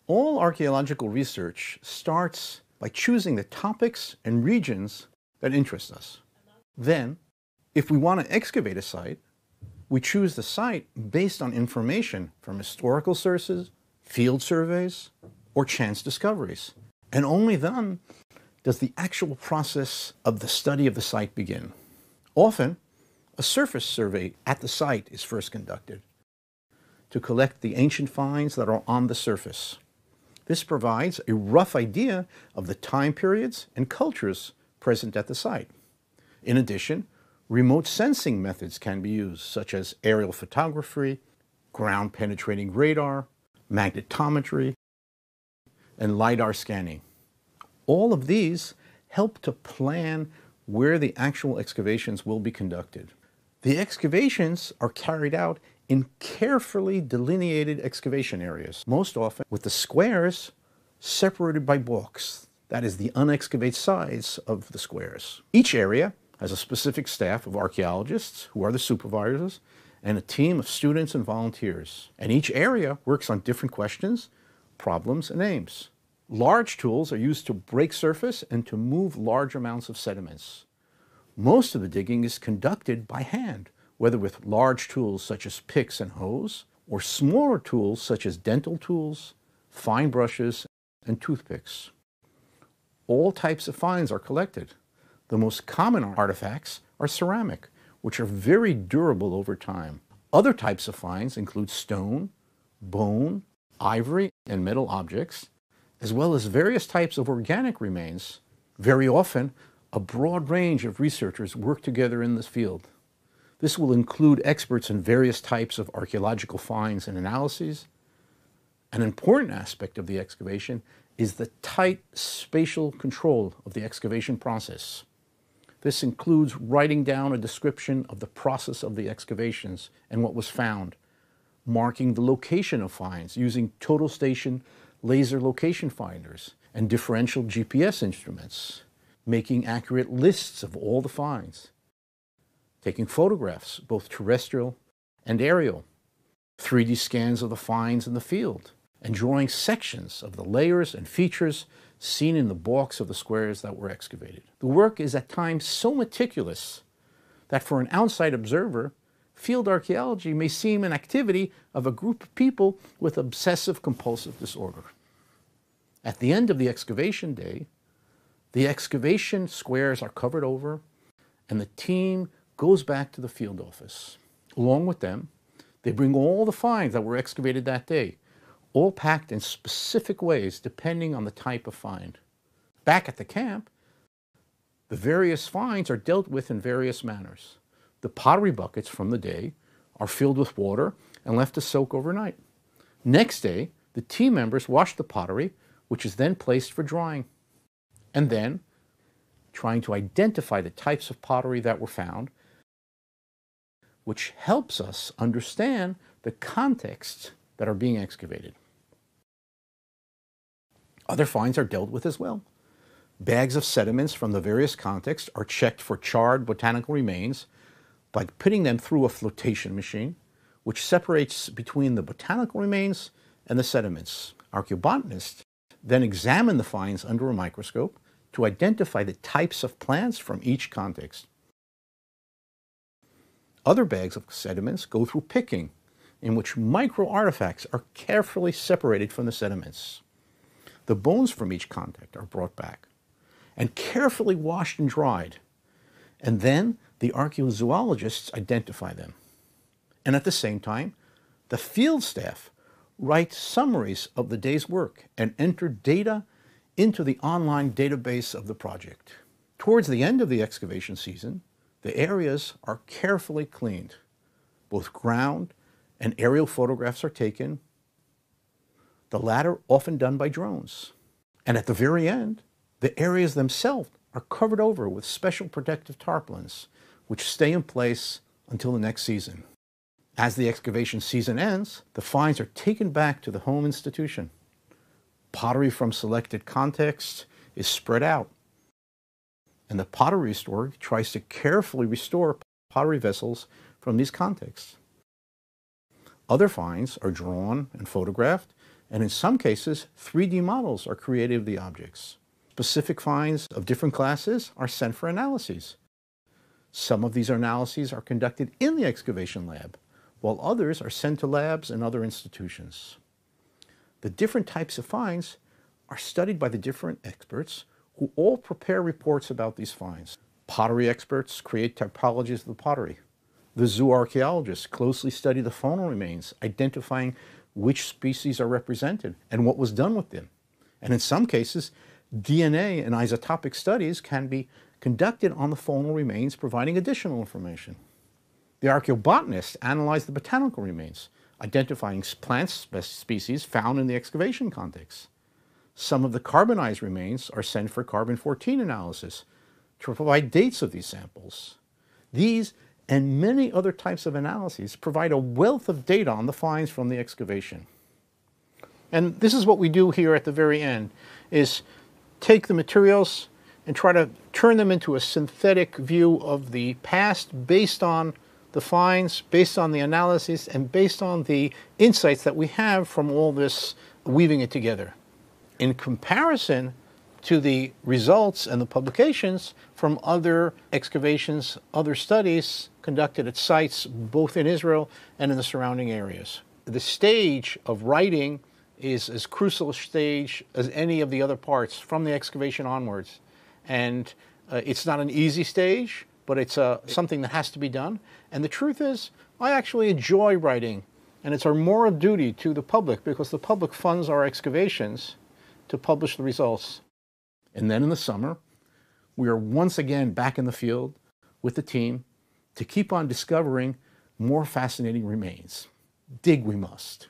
All archaeological research starts by choosing the topics and regions that interest us. Then, if we want to excavate a site, we choose the site based on information from historical sources, field surveys, or chance discoveries. And only then does the actual process of the study of the site begin. Often, a surface survey at the site is first conducted to collect the ancient finds that are on the surface. This provides a rough idea of the time periods and cultures present at the site. In addition, remote sensing methods can be used, such as aerial photography, ground-penetrating radar, magnetometry, and LiDAR scanning. All of these help to plan where the actual excavations will be conducted. The excavations are carried out in carefully delineated excavation areas, most often with the squares separated by balks, that is, the unexcavated sides of the squares. Each area has a specific staff of archaeologists, who are the supervisors, and a team of students and volunteers. And each area works on different questions, problems, and aims. Large tools are used to break surface and to move large amounts of sediments. Most of the digging is conducted by hand, whether with large tools such as picks and hoes, or smaller tools such as dental tools, fine brushes, and toothpicks. All types of finds are collected. The most common artifacts are ceramic, which are very durable over time. Other types of finds include stone, bone, ivory, and metal objects, as well as various types of organic remains. Very often, a broad range of researchers work together in this field. This will include experts in various types of archaeological finds and analyses. An important aspect of the excavation is the tight spatial control of the excavation process. This includes writing down a description of the process of the excavations and what was found, marking the location of finds using total station laser location finders and differential GPS instruments, making accurate lists of all the finds, taking photographs, both terrestrial and aerial, 3D scans of the finds in the field, and drawing sections of the layers and features seen in the balks of the squares that were excavated. The work is at times so meticulous that for an outside observer, field archaeology may seem an activity of a group of people with obsessive-compulsive disorder. At the end of the excavation day, the excavation squares are covered over, and the team goes back to the field office. Along with them, they bring all the finds that were excavated that day, all packed in specific ways depending on the type of find. Back at the camp, the various finds are dealt with in various manners. The pottery buckets from the day are filled with water and left to soak overnight. Next day, the team members wash the pottery, which is then placed for drying. And then, trying to identify the types of pottery that were found, which helps us understand the contexts that are being excavated. Other finds are dealt with as well. Bags of sediments from the various contexts are checked for charred botanical remains by putting them through a flotation machine, which separates between the botanical remains and the sediments. Archaeobotanists then examine the finds under a microscope to identify the types of plants from each context. Other bags of sediments go through picking, in which micro-artifacts are carefully separated from the sediments. The bones from each contact are brought back and carefully washed and dried, and then the archaeozoologists identify them. And at the same time, the field staff write summaries of the day's work and enter data into the online database of the project. Towards the end of the excavation season, the areas are carefully cleaned. Both ground and aerial photographs are taken, the latter often done by drones. And at the very end, the areas themselves are covered over with special protective tarpaulins, which stay in place until the next season. As the excavation season ends, the finds are taken back to the home institution. Pottery from selected contexts is spread out, and the pottery restorer tries to carefully restore pottery vessels from these contexts. Other finds are drawn and photographed And in some cases, 3D models are created of the objects. Specific finds of different classes are sent for analyses. Some of these analyses are conducted in the excavation lab, while others are sent to labs and other institutions. The different types of finds are studied by the different experts who all prepare reports about these finds. Pottery experts create typologies of the pottery. The zooarchaeologists closely study the faunal remains, identifying which species are represented and what was done with them. And in some cases, DNA and isotopic studies can be conducted on the faunal remains, providing additional information. The archaeobotanists analyze the botanical remains, identifying plant species found in the excavation context. Some of the carbonized remains are sent for carbon-14 analysis to provide dates of these samples. These and many other types of analyses provide a wealth of data on the finds from the excavation. And this is what we do here at the very end, is take the materials and try to turn them into a synthetic view of the past based on the finds, based on the analyses, and based on the insights that we have from all this weaving it together. In comparison to the results and the publications from other excavations, other studies conducted at sites both in Israel and in the surrounding areas. The stage of writing is as crucial a stage as any of the other parts from the excavation onwards. And it's not an easy stage, but it's something that has to be done. And the truth is, I actually enjoy writing, and it's our moral duty to the public, because the public funds our excavations to publish the results. And then in the summer, we are once again back in the field with the team to keep on discovering more fascinating remains. Dig we must.